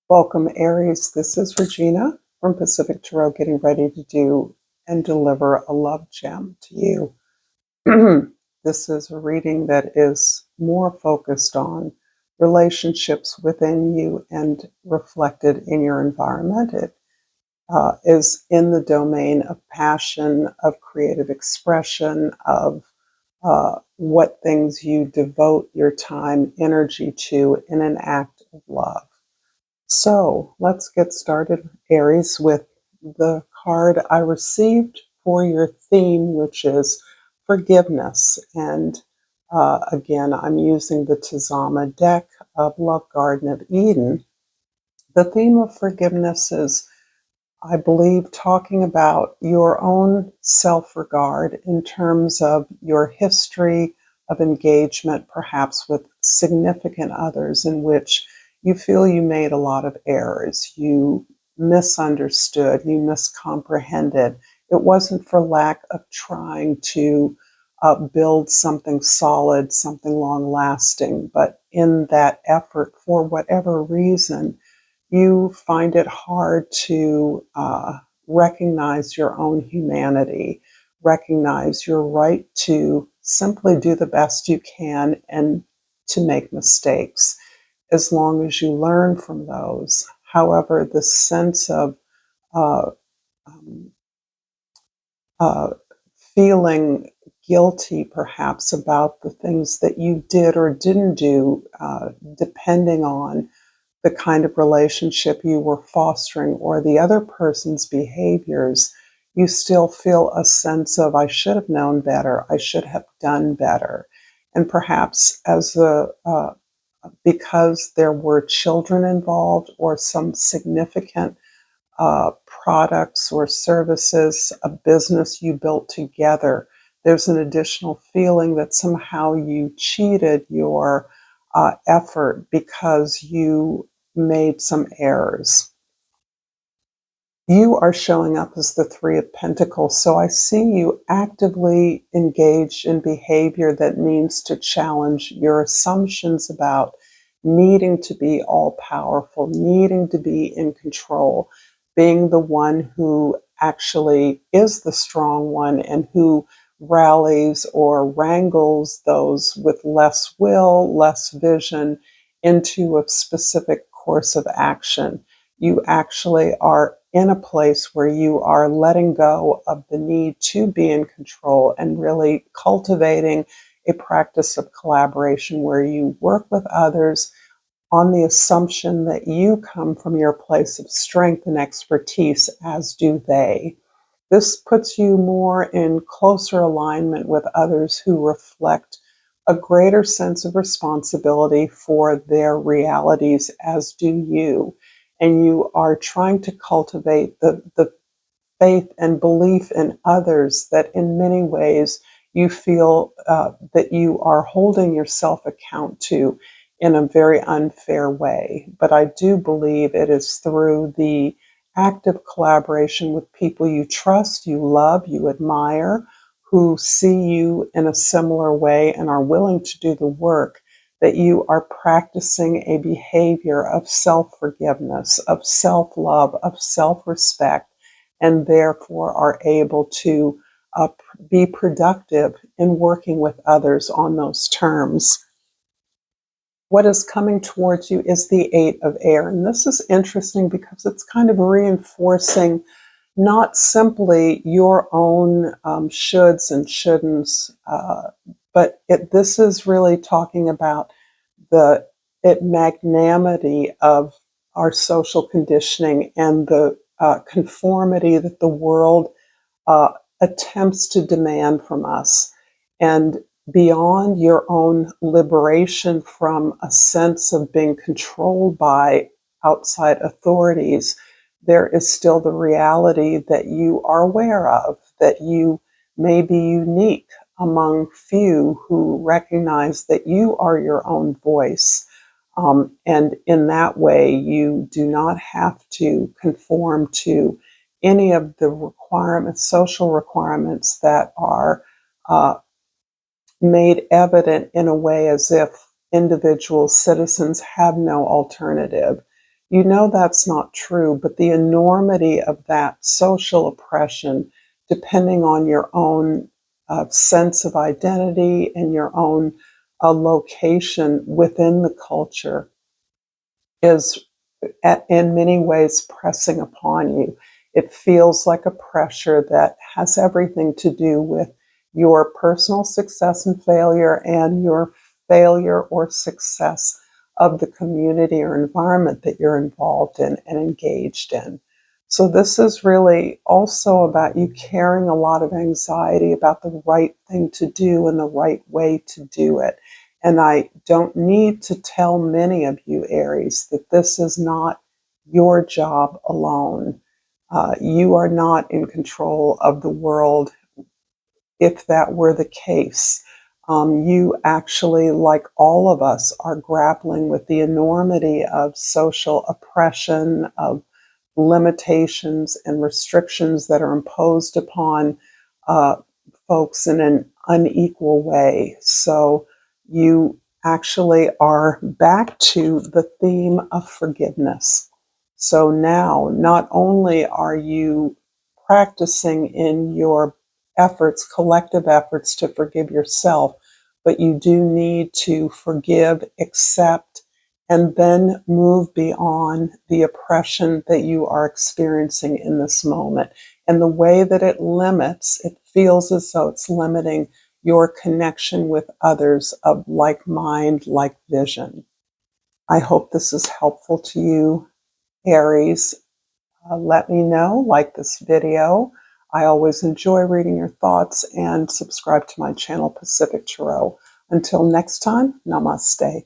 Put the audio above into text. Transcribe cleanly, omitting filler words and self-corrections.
Welcome, Aries. This is Regina from Pacific Tarot, getting ready to do and deliver a love gem to you. This is a reading that is more focused on relationships within you and reflected in your environment. It is in the domain of passion, of creative expression, of what things you devote your time, energy to in an act of love. So let's get started, Aries, with the card I received for your theme, which is forgiveness. And again, I'm using the Tizama deck of Love Garden of Eden. The theme of forgiveness is, I believe, talking about your own self-regard in terms of your history of engagement, perhaps with significant others, in which you feel you made a lot of errors, you misunderstood, you miscomprehended. It wasn't for lack of trying to build something solid, something long-lasting, but in that effort, for whatever reason, you find it hard to recognize your own humanity, recognize your right to simply do the best you can and to make mistakes, as long as you learn from those. However, the sense of uh, um, uh, feeling guilty perhaps about the things that you did or didn't do, depending on the kind of relationship you were fostering or the other person's behaviors, you still feel a sense of, I should have known better, I should have done better. And perhaps because there were children involved or some significant products or services, a business you built together, there's an additional feeling that somehow you cheated your effort because you made some errors. You are showing up as the Three of Pentacles, so I see you actively engaged in behavior that means to challenge your assumptions about needing to be all powerful, needing to be in control, being the one who actually is the strong one and who rallies or wrangles those with less will, less vision into a specific course of action. You actually are in a place where you are letting go of the need to be in control and really cultivating a practice of collaboration where you work with others on the assumption that you come from your place of strength and expertise, as do they. This puts you more in closer alignment with others who reflect a greater sense of responsibility for their realities, as do you. And you are trying to cultivate the faith and belief in others that in many ways you feel that you are holding yourself account to in a very unfair way. But I do believe it is through the active collaboration with people you trust, you love, you admire, who see you in a similar way and are willing to do the work, that you are practicing a behavior of self-forgiveness, of self-love, of self-respect, and therefore are able to uh, be productive in working with others on those terms. What is coming towards you is the Eight of Air. And this is interesting because it's kind of reinforcing not simply your own shoulds and shouldn'ts, but this is really talking about the magnanimity of our social conditioning and the conformity that the world uh, attempts to demand from us. And beyond your own liberation from a sense of being controlled by outside authorities, there is still the reality that you are aware of, that you may be unique among few who recognize that you are your own voice. And in that way, you do not have to conform to any of the requirements, social requirements that are uh, made evident in a way as if individual citizens have no alternative. You know that's not true, but the enormity of that social oppression, depending on your own sense of identity and your own location within the culture, is in many ways pressing upon you. It feels like a pressure that has everything to do with your personal success and failure and your failure or success of the community or environment that you're involved in and engaged in. So, this is really also about you carrying a lot of anxiety about the right thing to do and the right way to do it. And I don't need to tell many of you, Aries, that this is not your job alone. You are not in control of the world if that were the case. You actually, like all of us, are grappling with the enormity of social oppression, of limitations and restrictions that are imposed upon uh, folks in an unequal way. So you actually are back to the theme of forgiveness. So now, not only are you practicing in your efforts, collective efforts to forgive yourself, but you do need to forgive, accept, and then move beyond the oppression that you are experiencing in this moment. And the way that it feels as though it's limiting your connection with others of like mind, like vision. I hope this is helpful to you, Aries. Let me know, like this video. I always enjoy reading your thoughts, and subscribe to my channel, Pacific Tarot. Until next time, namaste.